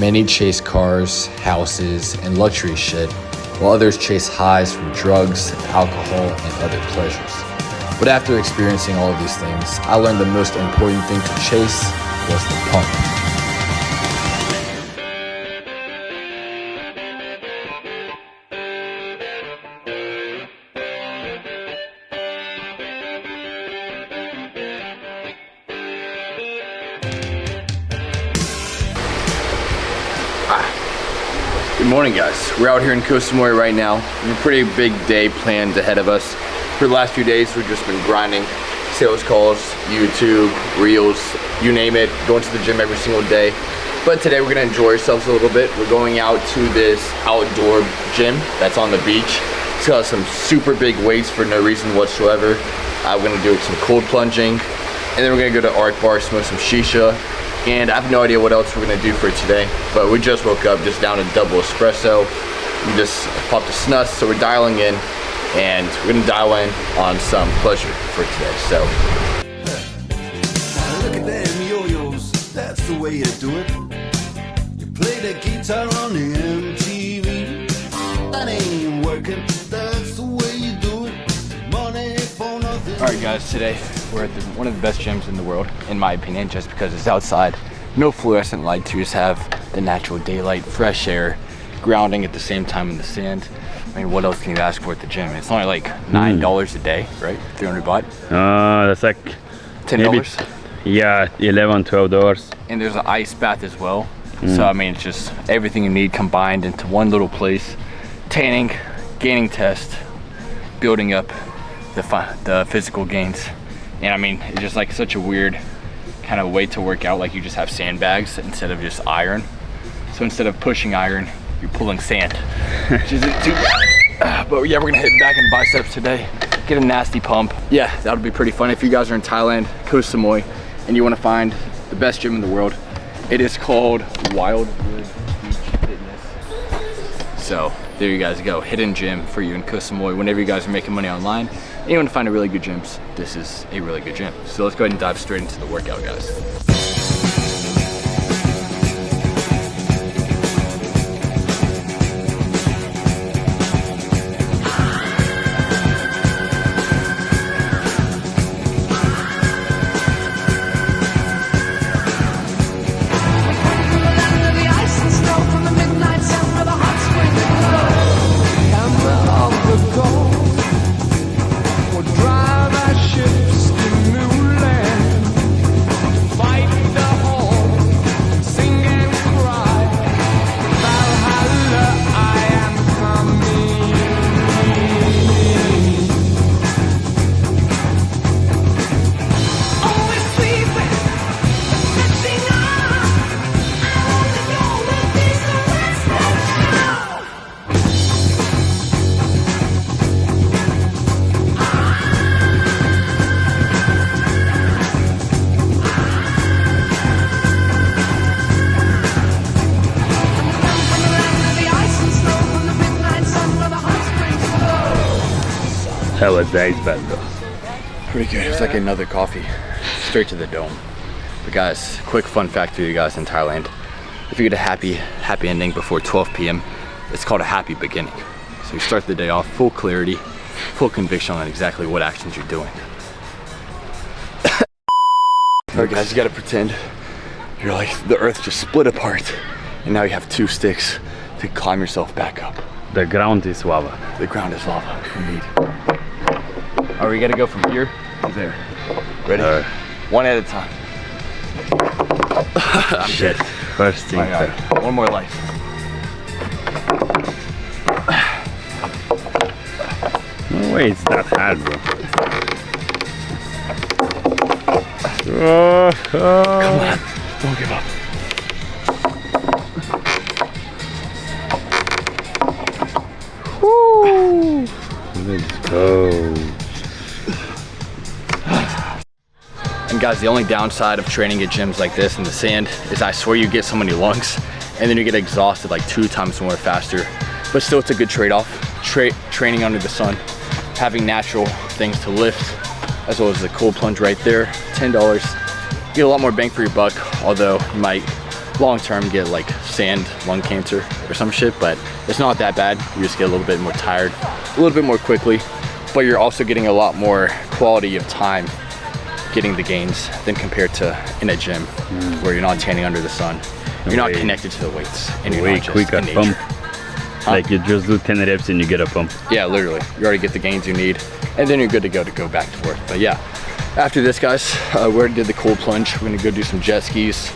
Many chase cars, houses, and luxury shit, while others chase highs from drugs, alcohol, and other pleasures. But after experiencing all of these things, I learned the most important thing to chase was the pump. Good morning, guys. We're out here in Koh Samui right now. We have a pretty big day planned ahead of us. For the last few days, we've just been grinding. Sales calls, YouTube, reels, you name it. Going to the gym every single day. But today we're gonna enjoy ourselves a little bit. We're going out to this outdoor gym that's on the beach. It's got some super big weights for no reason whatsoever. We're gonna do some cold plunging. And then we're gonna go to Art Bar, smoke some shisha. And I have no idea what else we're gonna do for today, but we just woke up, just down a double espresso. We just popped a snus, so we're dialing in, and we're gonna dial in on some pleasure for today, so. Now look at them yo-yos, that's the way you do it. You play the guitar on the MTV. That ain't working, that's the way you do it. Money for nothing. All right, guys, today we're at one of the best gyms in the world, in my opinion, just because it's outside. No fluorescent lights, you just have the natural daylight, fresh air, grounding at the same time in the sand. I mean, what else can you ask for at the gym? It's only like $9 a day, right? 300 baht? That's like $10? Yeah, 11, $12. And there's an ice bath as well. So, I mean, it's just everything you need combined into one little place. Tanning, gaining test, building up the physical gains. And I mean, it's just like such a weird kind of way to work out. Like you just have sandbags instead of just iron. So instead of pushing iron, you're pulling sand, which isn't too bad. But yeah, we're gonna hit back and biceps today. Get a nasty pump. Yeah, that'll be pretty fun. If you guys are in Thailand, Koh Samui, and you wanna find the best gym in the world, it is called Wildwood Beach Fitness. So there you guys go, hidden gym for you in Koh Samui. Whenever you guys are making money online and you want to find a really good gyms, this is a really good gym. So let's go ahead and dive straight into the workout, guys. That was nice, bad though. Pretty good. It's like another coffee, straight to the dome. But guys, quick fun fact for you guys in Thailand. If you get a happy ending before 12 p.m., it's called a happy beginning. So you start the day off full clarity, full conviction on exactly what actions you're doing. Alright guys, you gotta pretend you're like the earth just split apart and now you have two sticks to climb yourself back up. The ground is lava. The ground is lava, indeed. Alright, we gotta go from here to there. Ready? One at a time. I'm Shit. dead. First thing. One more life. No way, it's that hard, bro. Come on, don't give up. Woo! Let's go. And guys, the only downside of training at gyms like this in the sand is I swear you get so many lungs and then you get exhausted like 2 times more faster. But still, it's a good trade-off. Training under the sun, having natural things to lift, as well as the cold plunge right there, $10. You get a lot more bang for your buck, although you might long term get like lung cancer or some shit, but it's not that bad. You just get a little bit more tired, a little bit more quickly, but you're also getting a lot more quality of time getting the gains than compared to in a gym where you're not tanning under the sun. You're not connected to the weights and you're not just quicker in nature. pump. Like you just do 10 reps and you get a pump. Yeah, literally. You already get the gains you need and then you're good to go back to work. But yeah, after this, guys, we already did the cold plunge. We're gonna go do some jet skis,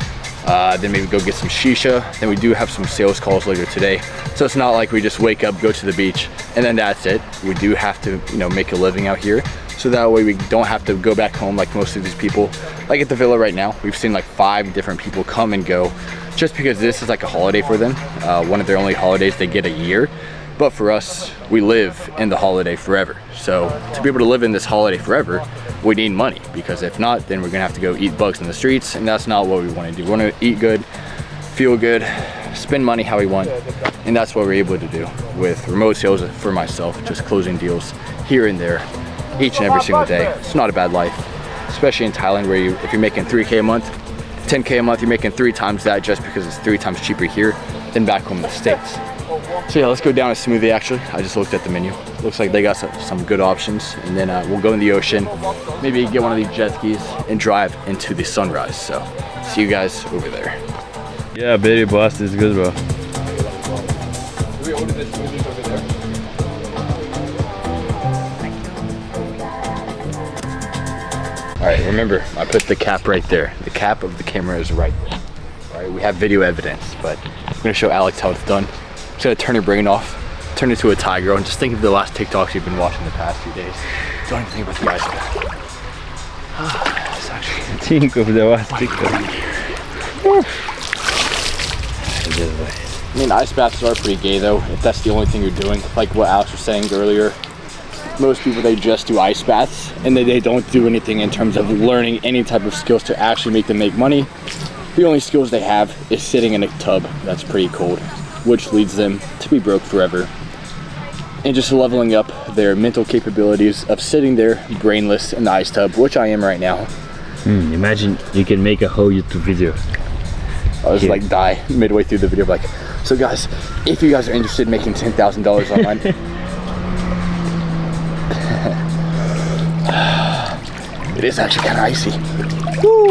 then maybe go get some shisha. Then we do have some sales calls later today. So it's not like we just wake up, go to the beach, and then that's it. We do have to, you know, make a living out here. So that way we don't have to go back home like most of these people. Like at the villa right now, we've seen like 5 different people come and go just because this is like a holiday for them. One of their only holidays they get a year. But for us, we live in the holiday forever. So to be able to live in this holiday forever, we need money, because if not, then we're gonna have to go eat bugs in the streets, and that's not what we wanna do. We wanna eat good, feel good, spend money how we want, and that's what we're able to do with remote sales for myself, just closing deals here and there, each and every single day. It's not a bad life, especially in Thailand, where if you're making 3K a month, 10K a month, you're making 3 times that just because it's 3 times cheaper here than back home in the States. So yeah, let's go down a smoothie actually. I just looked at the menu. Looks like they got some good options. And then we'll go in the ocean, maybe get one of these jet skis and drive into the sunrise. So see you guys over there. Yeah, berry blast is good, bro. Do we order the smoothies over there? All right, remember, I put the cap right there. The cap of the camera is right there. All right, we have video evidence, but I'm gonna show Alex how it's done. Just gotta turn her brain off, turn into a Thai girl, and just think of the last TikToks you've been watching the past few days. Don't even think about the ice bath. It's actually Think of the last TikTok. I mean, ice baths are pretty gay though, if that's the only thing you're doing. Like what Alex was saying earlier, most people, they just do ice baths and they don't do anything in terms of learning any type of skills to actually make them make money. The only skills they have is sitting in a tub that's pretty cold, which leads them to be broke forever, and just leveling up their mental capabilities of sitting there brainless in the ice tub, which I am right now. Imagine you can make a whole YouTube video. I was like die midway through the video, like, so guys, if you guys are interested in making $10,000 online, it is actually kind of icy. Woo.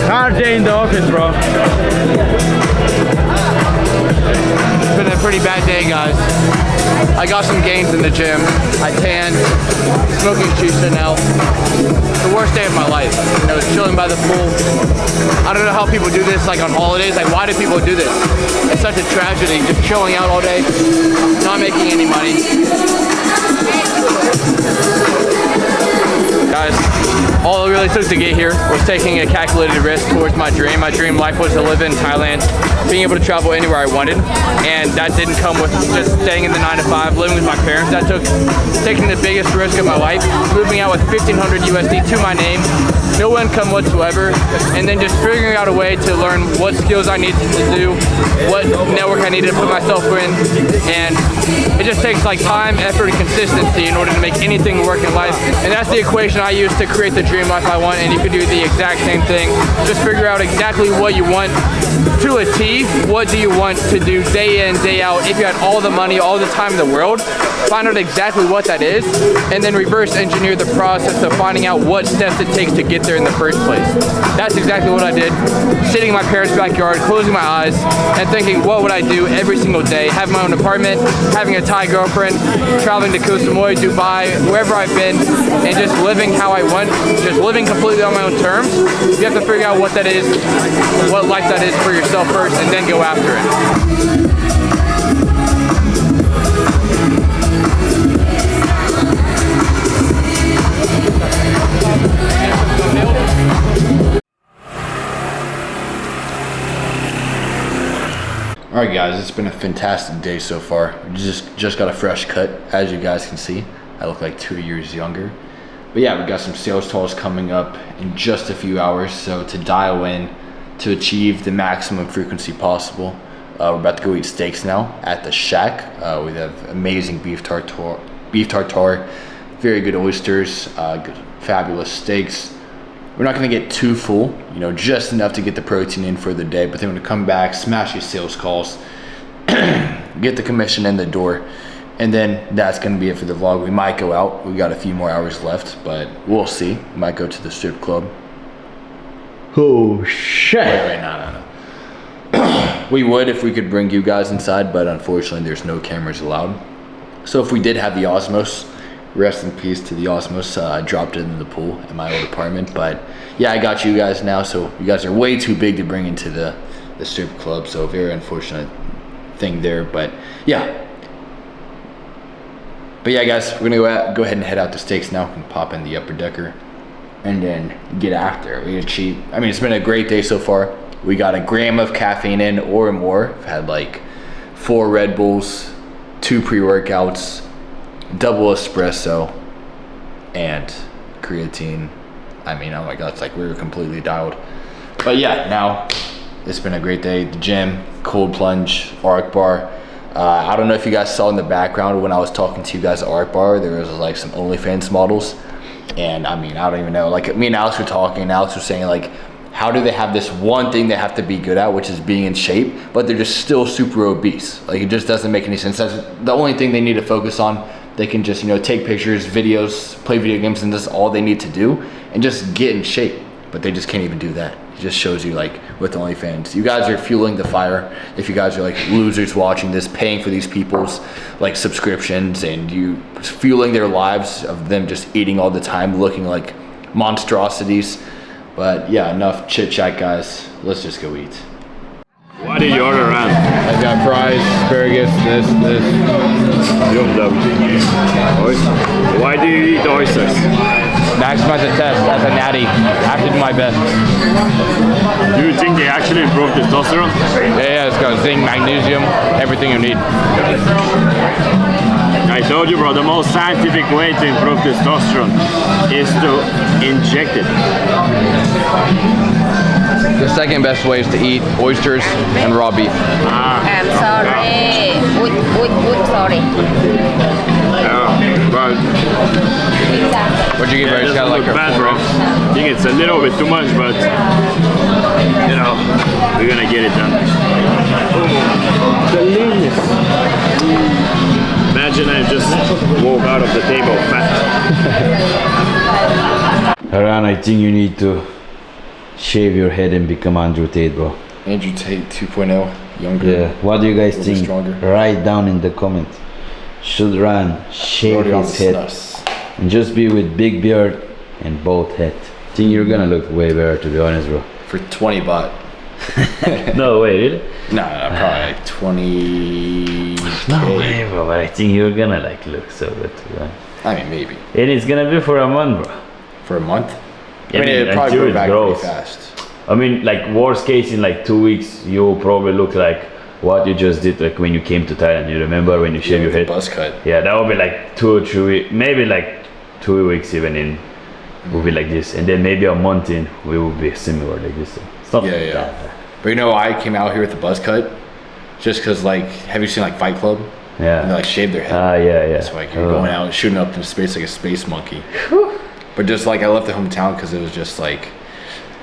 Hard day in the office, bro. It's been a pretty bad day, guys. I got some gains in the gym. I tanned, smoking shisha now. The worst day of my life. You know, chilling by the pool. I don't know how people do this, like on holidays. Like, why do people do this? It's such a tragedy, just chilling out all day, not making any money. Guys, all it really took to get here was taking a calculated risk towards my dream. My dream life was to live in Thailand, being able to travel anywhere I wanted, and that didn't come with just staying in the 9 to 5, living with my parents. That took taking the biggest risk of my life, moving out with 1,500 USD to my name, no income whatsoever, and then just figuring out a way to learn what skills I needed to do, what network I needed to put myself in, and it just takes like time, effort, and consistency in order to make anything work in life, and that's the equation I use to create the dream life I want, and you can do the exact same thing. Just figure out exactly what you want to a T. What do you want to do day in, day out? If you had all the money, all the time in the world, find out exactly what that is, and then reverse engineer the process of finding out what steps it takes to get there in the first place. That's exactly what I did. Sitting in my parents' backyard, closing my eyes, and thinking, what would I do every single day? Have my own apartment, having a Thai girlfriend, traveling to Koh Samui, Dubai, wherever I've been, and just living how I want, just living completely on my own terms. You have to figure out what that is, what life that is for yourself first, and then go after it. Alright guys, it's been a fantastic day so far. Just got a fresh cut, as you guys can see. I look like 2 years younger. But yeah, we got some sales calls coming up in just a few hours. So to dial in to achieve the maximum frequency possible. We're about to go eat steaks now at the shack. We have amazing beef tartare, very good oysters, fabulous steaks. We're not gonna get too full, you know, just enough to get the protein in for the day, but then we're gonna come back, smash these sales calls, get the commission in the door, and then that's gonna be it for the vlog. We might go out, we got a few more hours left, but we'll see. We might go to the strip club. Oh shit! Wait, no. We would if we could bring you guys inside, but unfortunately there's no cameras allowed. So if we did have the Osmos, rest in peace to the Osmos, I dropped it in the pool in my old apartment. But yeah, I got you guys now, so you guys are way too big to bring into the strip club, so very unfortunate thing there. But yeah guys, we're gonna go ahead and head out to steaks now and pop in the upper decker and then get after it. We had cheap. I mean, it's been a great day so far. We got a gram of caffeine in or more. I've had like 4 Red Bulls, 2 pre-workouts, double espresso, and creatine. I mean, oh my god, it's like we were completely dialed. But yeah, now it's been a great day. The gym, cold plunge, arc bar. I don't know if you guys saw in the background when I was talking to you guys at arc bar, there was like some OnlyFans models. And I mean, I don't even know, like me and Alex were talking, and Alex was saying like, how do they have this one thing they have to be good at, which is being in shape, but they're just still super obese? Like, it just doesn't make any sense. That's the only thing they need to focus on. They can just, you know, take pictures, videos, play video games, and that's all they need to do, and just get in shape. But they just can't even do that. It just shows you, like, with OnlyFans, you guys are fueling the fire. If you guys are like losers watching this, paying for these people's like subscriptions, and you fueling their lives of them just eating all the time, looking like monstrosities. But yeah, enough chit chat, guys. Let's just go eat. What did you order, Ran? I got fries, asparagus, this. Yum yum. Why do you eat oysters? Maximize the test as a natty. I have to do my best. Do you think they actually improve testosterone? Yeah, it's got zinc, magnesium, everything you need. I told you, bro, the most scientific way to improve testosterone is to inject it. The second best way is to eat oysters and raw beef. I'm sorry. Sorry. But What'd you get, bro? it Just got doesn't like look your bad, full bro. ribs. I think it's a little bit too much, but you know, we're gonna get it done. Delicious. Imagine I just woke out of the table fat. Haran, I think you need to shave your head and become Andrew Tate, bro. Andrew Tate 2.0, younger. Yeah. What do you guys think? Stronger. Write down in the comments. Should Ran shave his head and just be with big beard and bald head? I think you're gonna look way better, to be honest, bro. For 20 baht. No way, really? No, probably like 20. No way, bro. But I think you're gonna like look so good, to be honest. I mean, maybe. And it's gonna be for a month, bro. For a month? Yeah, I mean, it'd probably until go it back grows. pretty fast. I mean, like worst case, in like 2 weeks, you'll probably look like what you just did, like when you came to Thailand. You remember when you shaved your head? Buzz cut. Yeah, that would be like 2 or 3 weeks, maybe like 2 weeks even in, will be like this, and then maybe a month in, we will be similar like this. It's not Yeah. that bad. But you know, I came out here with the buzz cut just because, like, have you seen like Fight Club? Yeah. And they like shave their head. Yeah. It's like you're going out and shooting up into space like a space monkey. But just like I left the hometown because it was just like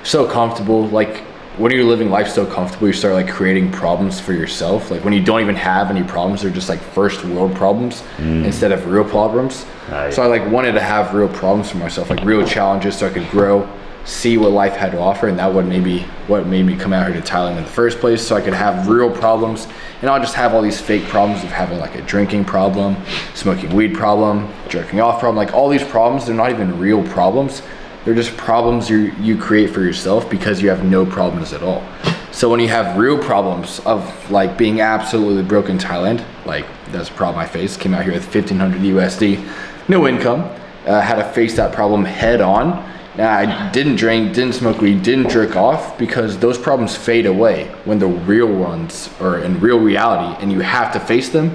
so comfortable. Like when you're living life so comfortable, you start like creating problems for yourself. Like when you don't even have any problems, they're just like first world problems instead of real problems. So I like wanted to have real problems for myself, like real challenges, so I could grow, see what life had to offer, and that would maybe what made me come out here to Thailand in the first place, so I could have real problems and not just have all these fake problems of having like a drinking problem, smoking weed problem, jerking off problem. Like all these problems, they're not even real problems. They're just problems you create for yourself because you have no problems at all. So when you have real problems of like being absolutely broke in Thailand, like that's a problem I faced, came out here with 1,500 USD, no income, had to face that problem head on. Now, I didn't drink, didn't smoke weed, didn't jerk off because those problems fade away when the real ones are in real reality and you have to face them,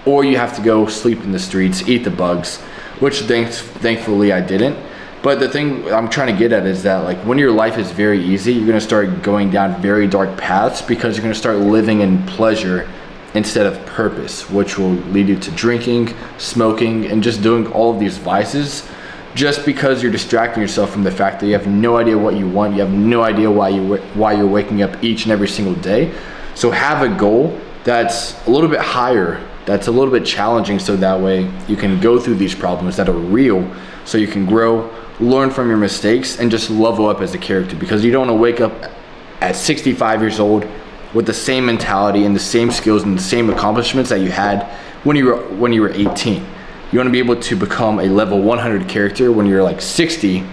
or you have to go sleep in the streets, eat the bugs, which thankfully I didn't. But the thing I'm trying to get at is that like when your life is very easy, you're gonna start going down very dark paths because you're gonna start living in pleasure instead of purpose, which will lead you to drinking, smoking, and just doing all of these vices just because you're distracting yourself from the fact that you have no idea what you want. You have no idea why you're waking up each and every single day. So have a goal that's a little bit higher, that's a little bit challenging, so that way you can go through these problems that are real, so you can grow, learn from your mistakes, and just level up as a character, because you don't want to wake up at 65 years old with the same mentality and the same skills and the same accomplishments that you had when you were 18. You want to be able to become a level 100 character when you're like 60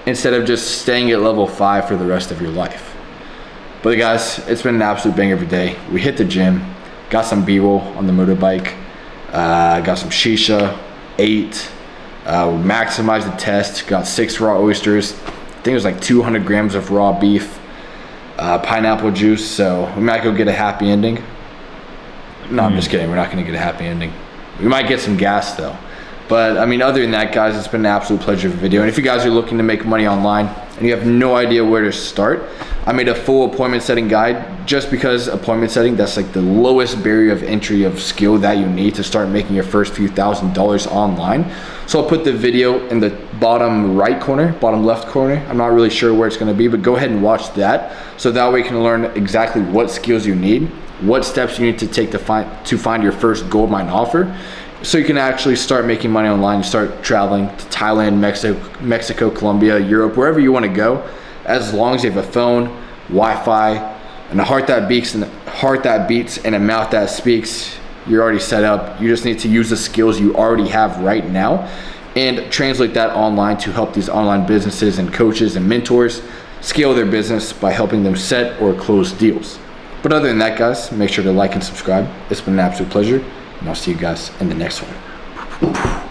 instead of just staying at level 5 for the rest of your life. But guys, it's been an absolute bang every day. We hit the gym, got some B-roll on the motorbike, got some shisha, ate, maximized the test, got 6 raw oysters. I think it was like 200 grams of raw beef, pineapple juice. So we might go get a happy ending. No, I'm just kidding. We're not going to get a happy ending. We might get some gas though. But I mean, other than that, guys, it's been an absolute pleasure of a video. And if you guys are looking to make money online and you have no idea where to start, I made a full appointment setting guide, just because appointment setting, that's like the lowest barrier of entry of skill that you need to start making your first few $1,000s online. So I'll put the video in the bottom right corner, bottom left corner. I'm not really sure where it's going to be, but go ahead and watch that. So that way you can learn exactly what skills you need, what steps you need to take to find your first gold mine offer, so you can actually start making money online. You start traveling to Thailand, Mexico, Colombia, Europe, wherever you want to go, as long as you have a phone, Wi-Fi, and a heart that beats and a mouth that speaks. You're already set up. You just need to use the skills you already have right now and translate that online to help these online businesses and coaches and mentors scale their business by helping them set or close deals. But other than that, guys, make sure to like and subscribe. It's been an absolute pleasure, and I'll see you guys in the next one.